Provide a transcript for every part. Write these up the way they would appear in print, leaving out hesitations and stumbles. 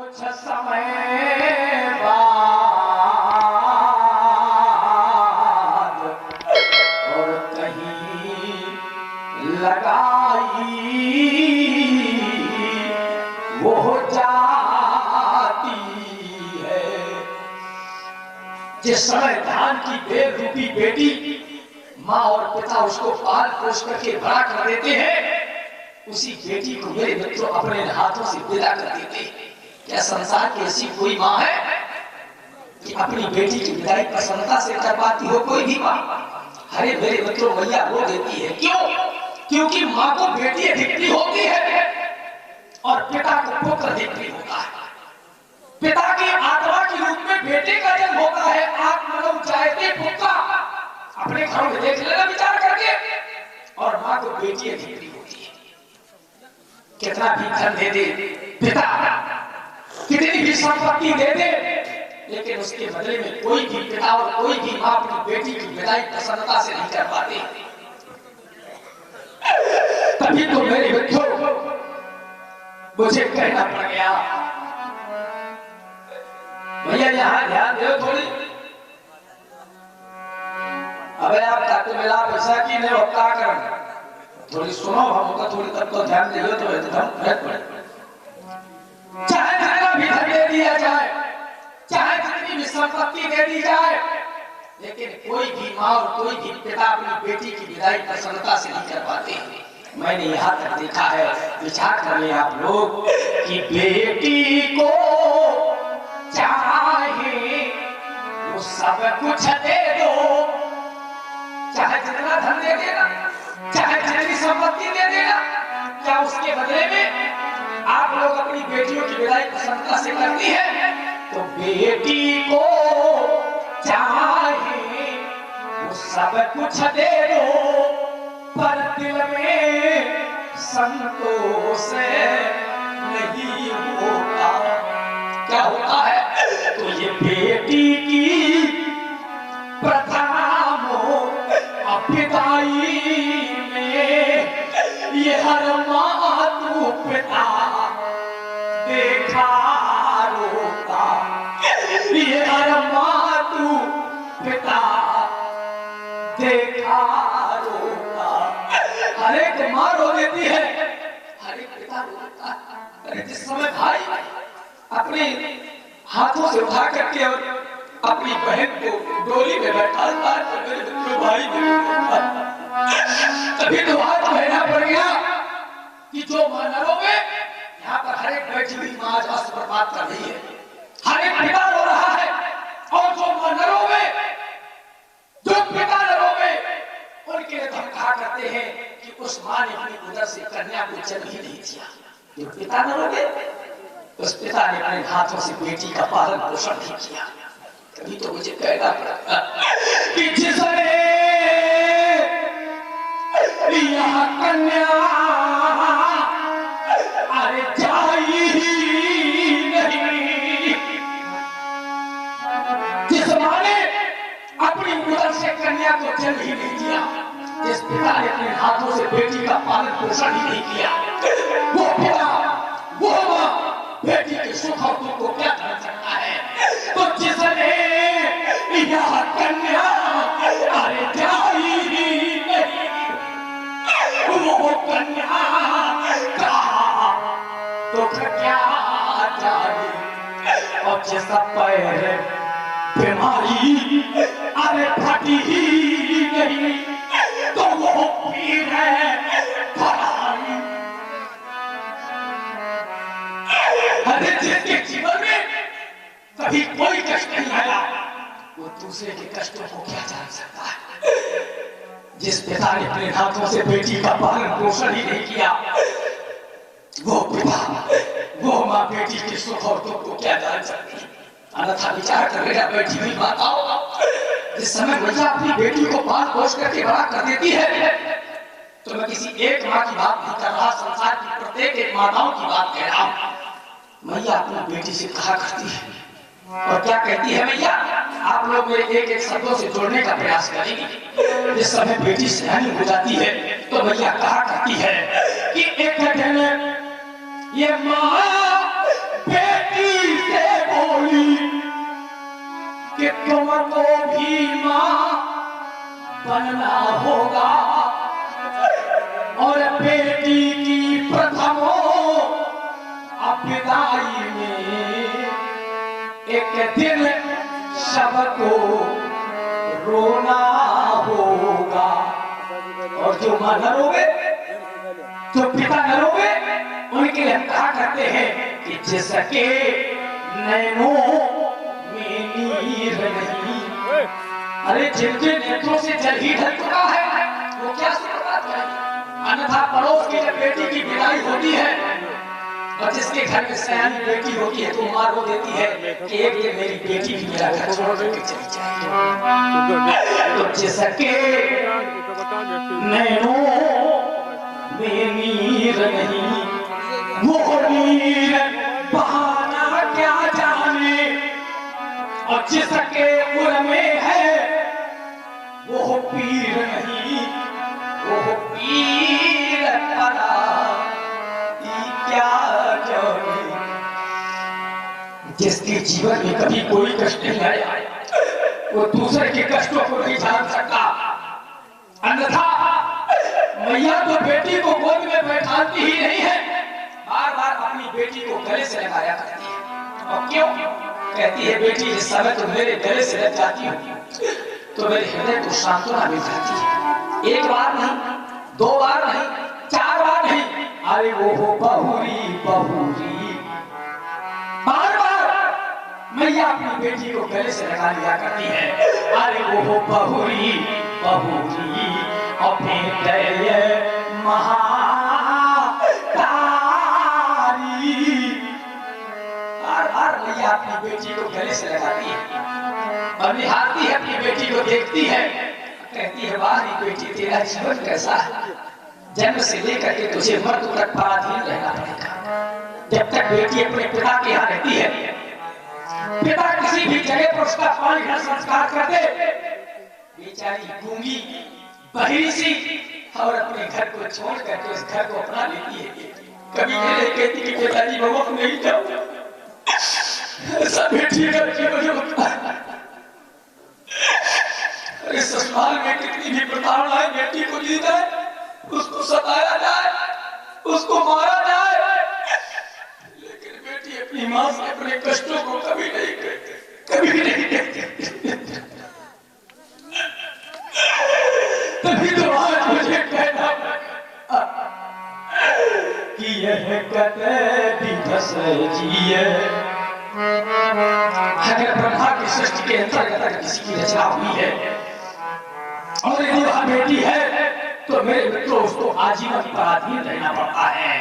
कुछ समय बाद और कहीं लगाई वो जाती है। जिस समय धान की बेल रूपी बेटी माँ और पिता उसको पाल पोष करके बड़ा कर देते हैं, उसी बेटी को मेरे मित्रों अपने हाथों से विदा कर देते हैं। क्या संसार की ऐसी कोई माँ है कि अपनी बेटी की विदाई प्रसन्नता से कर पाती हो? कोई भी माँ? अरे मेरे मित्रों, मैया रो देती है। क्यों? क्योंकि माँ को बेटी अधिक होती है और पिता को पुत्र अधिक होता है। पिता की आत्मा के रूप में बेटे का जन्म होता है। आत्मनव चाहते पुत्र, अपने घरों में देख लेना विचार करके। और माँ को बेटी अधिक होती है। कितना भी धन दे दे पिता, कितनी भी संपत्ति दे दे, लेकिन उसके बदले में कोई भी पिता और कोई भी माँ अपनी बेटी की विदाई प्रसन्नता से नहीं कर पाते। तभी तो मेरे बच्चों मुझे कहना पड़ गया, भैया यहाँ ध्यान दो थोड़ी। अबे आप ताकि मिला पैसा की नहीं होता कर, थोड़ी सुनो हमका, थोड़ी तब तो ध्यान दे तो एकदम चाहे जितना भी धन दे दिया जाए, चाहे जितनी भी संपत्ति दे दी जाए, लेकिन कोई भी माँ और कोई भी पिता अपनी बेटी की विदाई प्रसन्नता से नहीं कर पाते। मैंने यहाँ तक देखा है, विचार कर ले आप लोग, कि बेटी को चाहे वो सब कुछ दे दो, चाहे जितना धन दे देना, चाहे जितनी संपत्ति दे देना, क्या उसके बदले में आप लोग अपनी बेटियों की विदाई प्रसन्नता से करती है? तो बेटी को चाहे वो सब कुछ दे दो, पर दिल में संतोष नहीं होता। क्या होता है? तो ये बेटी की प्रथा विदाई में ये हर मातृ पिता देखा रोता, ये हर मातृ पिता देखा रोता। हर एक माँ रो देती है, हर एक पिता रोता। अरे जिस समय भाई अपने हाथों से उठा करके और अपनी बहन को डोली में बैठाता है, तो मेरे बच्चों भाई तभी तो आज कहना पड़ गया कि जो मां न रोवे, यहाँ पर हर एक बैठी हुई मां आज अस्त बर्बाद कर रही है। हर एक पिता रो रहा है, और जो मां न रोवे, जो पिता न रोवे, उनके लिए हम कहा करते हैं कि उस मां ने अपनी उदर से कन्या को जन्म ही नहीं दिया। जो पिता न रोवे, उस पिता ने अपने हाथों से बेटी का पालन पोषण नहीं किया। तभी तो मुझे कहना पड़ा कि जिसने यह कन्या अरे जाई ही नहीं, जिस मां ने अपनी उदर से कन्या को जन्म ही नहीं दिया, जिस पिता ने अपने हाथों से बेटी का पालन पोषण ही नहीं किया, वो पिता, वो मां बेटी के सुख और दुख को क्या कर सकता है? तो जिसने यह कन्या अरे जाई ही नहीं, वो कन्या का दुख क्या जाने। और जिस पैर बीमारी अरे फटी ही नहीं, तो वो पीर है भलाई। अरे जिसके जीवन में कभी कोई कष्ट नहीं आया, वो दूसरे के कष्टों को क्या जान सकता है? जिस पिता ने अपने हाथों से बेटी का पालन पोषण ही नहीं किया, वो पिता, वो माँ बेटी के सुख और दुख को क्या जान सकती है? अन्यथा विचार कर लेना बैठी हुई माताओं, जिस समय मैया अपनी बेटी को पाल पोष करके बड़ा कर देती है, तो मैं किसी एक माँ की बात नहीं कर रहा, संसार की प्रत्येक एक माताओं की बात कह रहा हूं। मैया अपनी बेटी से कहा करती है, और क्या कहती है मैया? आप लोग मेरे एक एक शब्दों से जोड़ने का प्रयास करेंगे। जिस समय बेटी सयानी हो जाती है, तो मैया कहा करती है कि एक दिन ये माँ बेटी कि तुमको भी मां बनना होगा और बेटी की प्रथम विदाई में एक दिन सबको रोना होगा। और जो मां न रोवे, जो पिता न रोवे, उनके लिए हम कहा करते हैं कि जिसके नैनों में नीर नहीं, अरे जिनके नेत्रों से जल ही ढल चुका है वो क्या सुखपात करेंगे। अन्यथा पड़ोस की जब बेटी की विदाई होती है और जिसके घर में सयानी बेटी होती है तो मां रो देती है कि एक दिन मेरी बेटी भी मेरा घर छोड़ के चली जाएगी। तो जिसके नैनों में नीर नहीं, वो नीर बहाना क्या जाने, और जिसके उर में है वो पीर नहीं, वो पीर परा क्या जाने। जिसके जीवन में कभी कोई कष्ट नहीं आया वो दूसरे के कष्टों को नहीं जान सकता। अन्यथा मैया तो बेटी को गोद में बैठाती ही नहीं है, बार बार अपनी बेटी को गले से लगाया करती है। और क्यों कहती है, बेटी जिस समय तुम मेरे गले से लग जाती हो तो मेरे हृदय को सांत्वना मिल जाती है। एक बार नहीं, दो बार नहीं, चार बार नहीं, अरे वो हो बहुरी बहुरी, बार बार मैया अपनी बेटी को गले से लगा लिया करती है। अरे वो हो बहुरी बहुरी अपने दय महातारी, बार बार मैया अपनी बेटी को गले से लगाती है और निहारती है, अपनी बेटी को देखती है, कहती है वाह बेटी तेरा जीवन कैसा है, जन्म से लेकर के तुझे मृत्यु तक पराधीन रहना पड़ेगा। जब तक बेटी अपने पिता के यहाँ रहती है, पिता किसी भी जगह पर उसका पानी घर संस्कार कर दे, बेचारी गूंगी बहिरी सी और अपने घर को छोड़ करके उस घर को अपना लेती है। कभी ये नहीं कहती कि पिताजी बाबा को नहीं जाओ, ऐसा बेटी का जीवन होता है। अरे ससुराल में कितनी भी प्रताड़नाएं बेटी को दी जाए, उसको सताया जाए, उसको मारा जाए, लेकिन बेटी अपनी मां से अपने कष्टों को कभी नहीं कहती, कभी नहीं कहती। तभी तो आज मुझे कहना पड़ा कि यह कतई धस जिए। अगर ब्रह्मा की सृष्टि के अंतर्गत अगर किसी की रचना हुई है और यदि वह बेटी है तो मेरे मित्रों उसको आजीवन पराधीन रहना पड़ता है।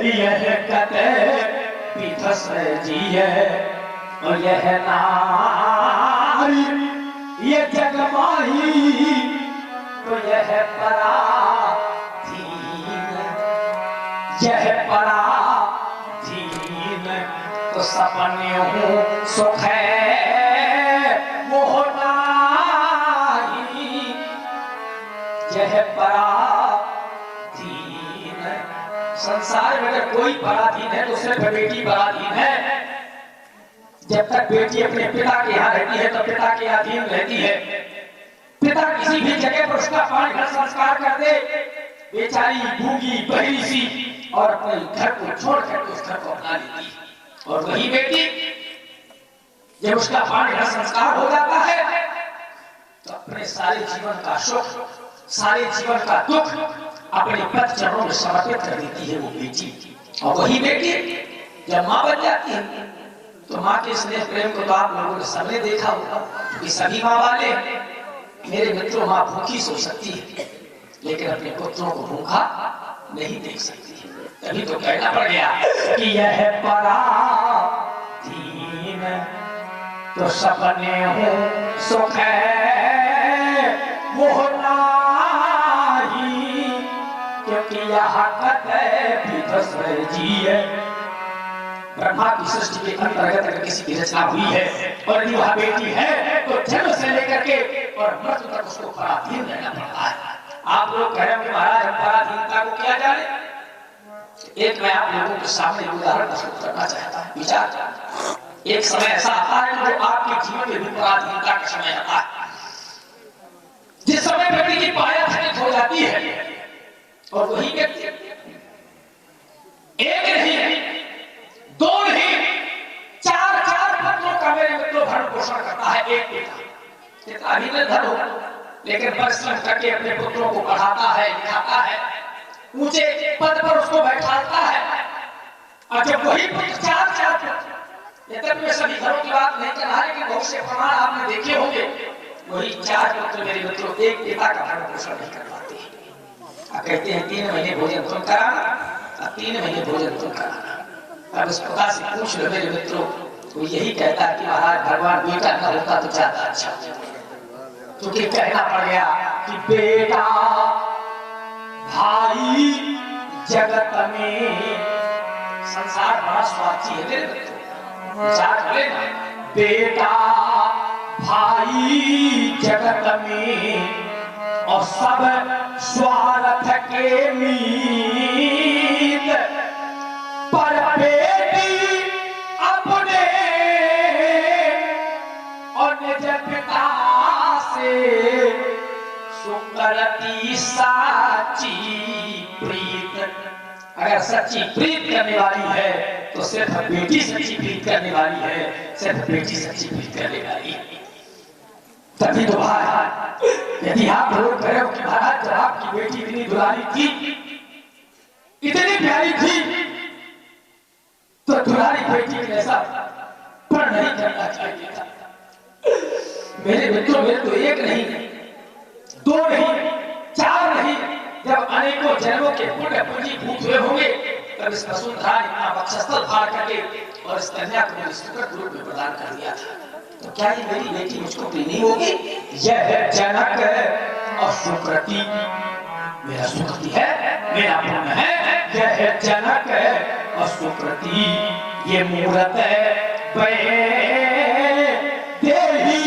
यह कतई धस जिए और यह नारी ये जगमाही तो यह पराधीन, यह पराधीन तो सपने हो सुख है वो नाही, यह पराधीन। संसार में अगर कोई पराधीन है तो सिर्फ बेटी पराधीन है। जब तक बेटी अपने पिता के यहाँ रहती है तो पिता के अधीन रहती है। पिता किसी भी जगह पर उसका पानी घर संस्कार कर दे, बेचारी भूखी बहरी सी और अपने घर को छोड़ कर उस घर को अपना लेती है। और वही बेटी जब उसका पानी घर संस्कार हो जाता है तो अपने सारे जीवन का सुख, सारे जीवन का दुख अपने पति चरणों में समर्पित कर देती है वो बेटी। और वही बेटी जब मां बन जाती है तो मां के स्नेह प्रेम को तो आप लोगों ने सबने देखा होगा कि सभी मां वाले, मेरे मित्रों, मां भूखी सो सकती है लेकिन अपने पुत्रों को भूखा नहीं देख सकती है। तभी तो कहना पड़ गया कि यह पराधीन तो सपने हो सुख है वो नाही, क्योंकि यह कतई धस जिए। ब्रह्मा की सृष्टि के अंतर्गत अगर किसी की रचना हुई है और यदि वह बेटी है तो जन्म से लेकर के और मृत्यु तक उसको पराधीन रहना पड़ता है। आप लोग कह रहे हो कि महाराज हम पराधीनता को क्या जाने, एक मैं आप लोगों के सामने उदाहरण प्रस्तुत करना चाहता हूँ। विचार एक समय ऐसा आता है जो आपके जीवन में विपराधीनता का समय आता है, जिस समय व्यक्ति की पाया खंडित हो जाती है और वही व्यक्ति एक नहीं, दो नहीं, चार पुत्रों का मेरे मित्रों भरण पोषण करता है। एक पिता अभी निर्धन हो लेकिन परिश्रम करके अपने पुत्रों को पढ़ाता है, लिखाता है, ऊंचे पद पर उसको बैठाता है। और जब वही पुत्र चार पुत्र, यद्यपि मैं सभी घरों की बात नहीं कर रहा लेकिन बहुत से प्रमाण आपने देखे होंगे, वही चार पुत्र मेरे मित्रों एक पिता का भरण पोषण नहीं कर पाते। कहते हैं 3 महीने भोजन तुम कराना, 3 महीने भोजन तुम कराना। अब इस प्रकार से पूछ लो मेरे मित्रों, वो यही कहता है कि महाराज भगवान बेटा न होता तो ज्यादा अच्छा, क्योंकि कहना पड़ गया कि बेटा भाई जगत में, संसार बड़ा स्वार्थी है मेरे मित्रों, बेटा भाई जगत में और सब स्वार्थ के मीत, पर बेटी अपने और निज पिता से सुकरती साची प्रीत। अगर सच्ची प्रीत करने वाली है तो सिर्फ बेटी सच्ची प्रीत करने वाली है, सिर्फ बेटी सच्ची प्रीत करने वाली है। तभी तो भाई, यदि आप लोग कह रहे हो कि महाराज जब आपकी बेटी इतनी दुलारी थी, इतनी प्यारी थी, तो दुलारी बेटी जैसा पर नहीं करना चाहिए था। मेरे मित्रों, मेरे तो एक नहीं, 2 नहीं, 4 नहीं, जब अनेकों जन्मों के पुण्य पूंजीभूत हुए होंगे तब इस वसुंधरा ने अपना वक्षस्थल फाड़ करके और इस कन्या को मेरे सुकृत रूप में प्रदान कर दिया था। तो क्या ये मेरी बेटी मुझको प्रिय नहीं होगी? यह जनक और सुकृति मेरा सुकृति है, मेरा पुण्य है। यह जनक और सुकृति ये मूरत देही,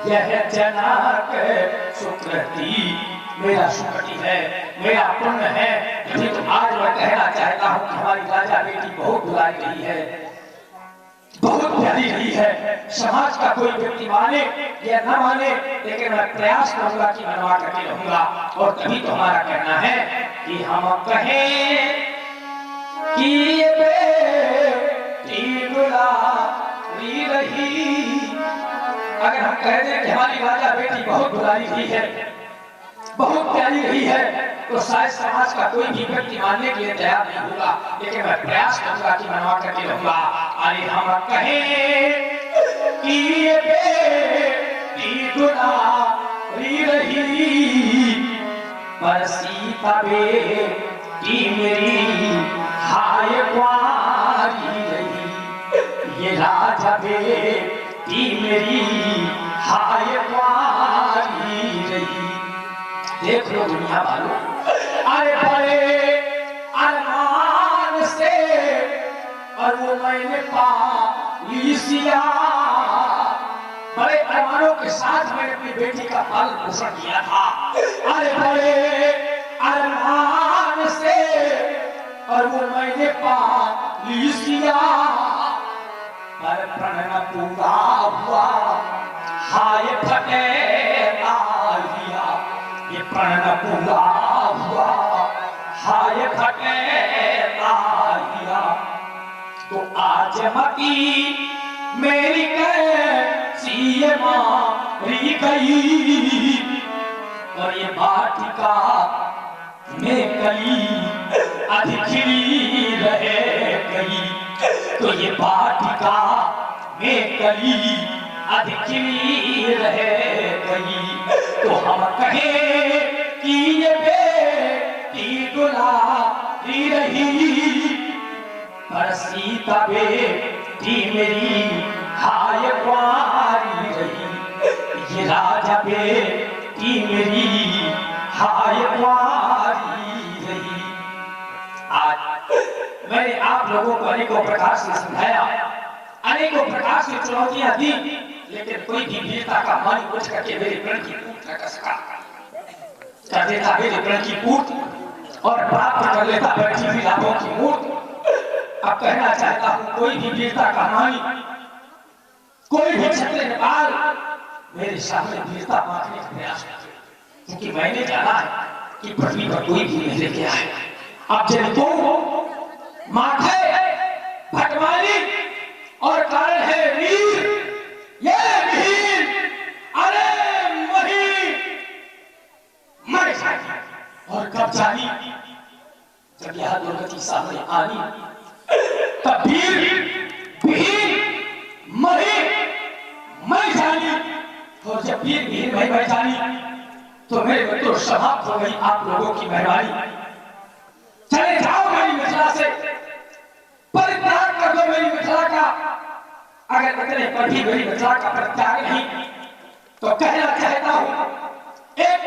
यह जनक सुकृति मेरा सुकृति है, मेरा पुण्य है। यदि तो आज मैं कहना चाहता हूँ कि हमारी राजा बेटी बहुत दुलारी रही है, बहुत प्यारी रही है। समाज का कोई व्यक्ति माने या न माने, लेकिन मैं प्रयास करूंगा कि मनवा करके रहूंगा। और तभी तो हमारा कहना है कि हम कहें कि ये बेटी दुलारी रही। अगर हम कह दें कि हमारी राजा बेटी बहुत दुलारी रही है, बहुत प्यारी रही है, तो शायद समाज का कोई भी व्यक्ति मानने के लिए तैयार नहीं होगा, लेकिन मैं प्रयास करूंगा कि मनवा करके रहूंगा। अरे हम कहें कि ये बेटी दुलारी रही, पर सीता बेटी मेरी हाय कुंवारी रही। ये राजा बेटी मेरी हाय कुंवारी रही। देख लो दुनिया वालों, अरे बड़े अरमान से और वो मैंने पाली सिया, बड़े अरमानों के साथ मैंने अपनी बेटी का पालन पोषण किया था। अरे बड़े अरमान से और वो मैंने पाली सिया, पर प्रण पूरा हुआ हाय फटे तालिया। ये प्रण पूरा हुआ हाय फटे तालिया। तो आज मती मेरी कैसी मारी गई, और ये वाटिका में कली अधिखिरी रह गई। तो ये वाटिका में कली अधिखिरी रह गई। तो हम कहें कि ये बेटी दुलारी रही, पर सीता बेटी मेरी हाय कुंवारी रही। ये राजा बेटी मेरी हाय कुंवारी रही। आज मैंने आप लोगों को अनेकों प्रकार से समझाया, अनेकों प्रकार से चुनौतियां दी, लेकिन कोई भी वीरता का मन उठ करके मेरे प्रण की पूर्त न कर सका। कर देता मेरे प्रण की पूर्त और प्राप्त कर लेता बैठी हुई लाभों की मूर्त। अब कहना चाहता हूं, कोई भी वीरता कहानी, कोई भी क्षत्रिय नेपाल मेरे सामने वीरता मांगने का प्रयास करे, क्योंकि मैंने जाना है कि पृथ्वी पर कोई भी नहीं लेके आए। अब जब तुम माथे भटवाली और कारण है वीर, ये वीर, अरे वही मर जाए। और कब जानी, जब यह दुर्गति सामने आनी, तब वीर मरी मर जानी। और जब वीर मर जानी तो मेरे मित्रों समाप्त हो गई आप लोगों की मेहरबानी। चले जाओ मेरी मिथिला से, परित्याग कर दो मेरी मिथिला का। अगर इतने पर भी मेरी मिथिला का परित्याग नहीं, तो कहना चाहता हूं, एक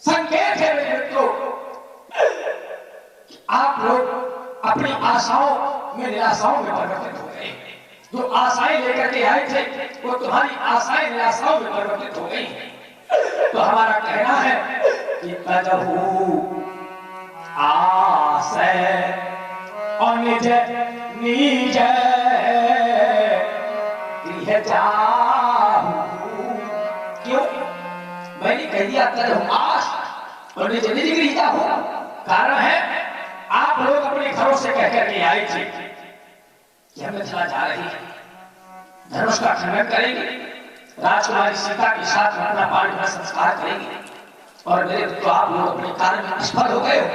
संकेत है मेरे मित्रों, आप लोग अपनी आशाओं में निराशाओं में परिवर्तित हो गए। जो आशाएं लेकर के आए थे, वो तुम्हारी आशाएं निराशाओं में परिवर्तित हो गई। तो हमारा कहना है कि तजहू आशय और निज निज गृह जाहू। क्यों मैंने कह दिया तजहू आश और निज निज गृह जाहू? कारण है आप लोग अपने घरों से कह करके आए थे कि हम मिथिला जा रही है, धनुष का खंडन करेंगे, राजकुमारी सीता के साथ अपना पाणी का संस्कार करेंगे। और मेरे तो आप लोग अपने कार्य में असफल हो गए हो।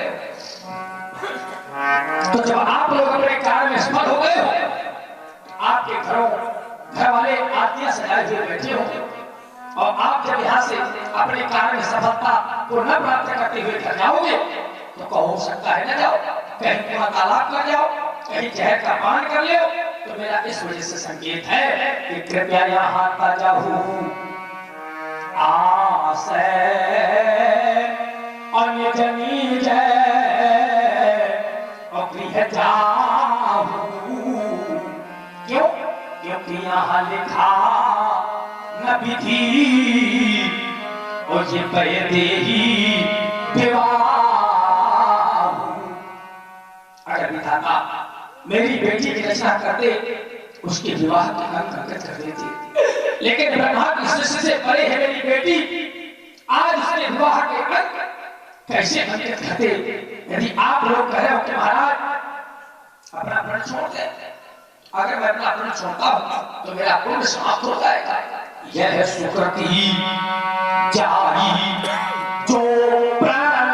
तो जब आप लोग अपने कार्य में असफल हो गए हो, आपके घर वाले आरतियां सजाए हुए बैठे हो, और आप जब यहाँ से अपने कार्य में सफलता को न प्राप्त करते हुए घर जाओगे, तो कहो हो सकता है न जाओ, कहीं कुआं तालाब कर जाओ, कहीं जहर का पान कर ले। तो मेरा इस वजह से संकेत है कि कृपया यहाँ तजहू आशय और निज निज और गृह जाहू। क्यों? क्योंकि यहाँ लिखा न विधि और ये पैदेही विवाह। अगर विधाता मेरी बेटी की रचना करते, उसके विवाह के अंक अंकित कर देते, लेकिन ब्रह्मा की सृष्टि से परे है मेरी बेटी, आज उसके विवाह के अंक कैसे अंकित करते? यदि आप लोग कह रहे हो कि महाराज अपना प्रण छोड़ दे, अगर मैं अपना प्रण छोड़ता हूं तो मेरा पुण्य समाप्त हो जाएगा। यह है सुकृति जारी जो प्राण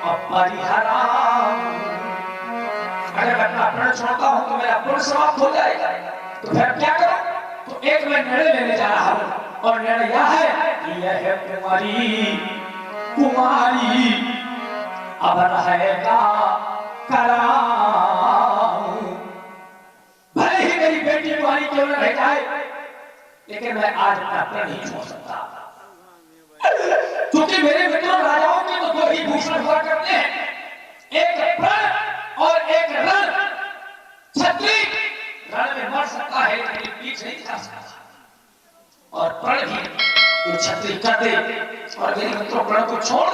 अपरिहराम। अगर मैं अपना प्रण छोड़ता हूं तो मेरा पुण्य समाप्त हो जाएगा। तो फिर क्या करूं? तो एक मैं निर्णय लेने जा रहा हूं, और निर्णय यह है कि यह है कुमारी अब रहेगा कराऊं। भले ही मेरी बेटी कुमारी क्यों न रह जाए, लेकिन मैं आज अपना प्रण नहीं छोड़ सकता, क्योंकि मेरे मित्रों राजाओं के तो दो ही भूषण हुआ करते हैं, एक प्रण और एक रण। क्षत्रिय रण में मर सकता है लेकिन पीठ नहीं दिखा सकता, और प्रण भी जो क्षत्रिय कर दे। और मेरे मित्रों प्रण को छोड़।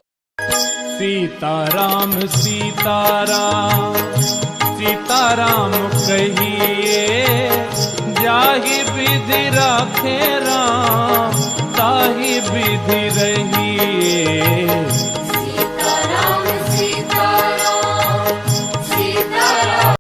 सीताराम सीताराम सीताराम कहिए, जाहि विधि राखे राम ताहि विधि रहिए।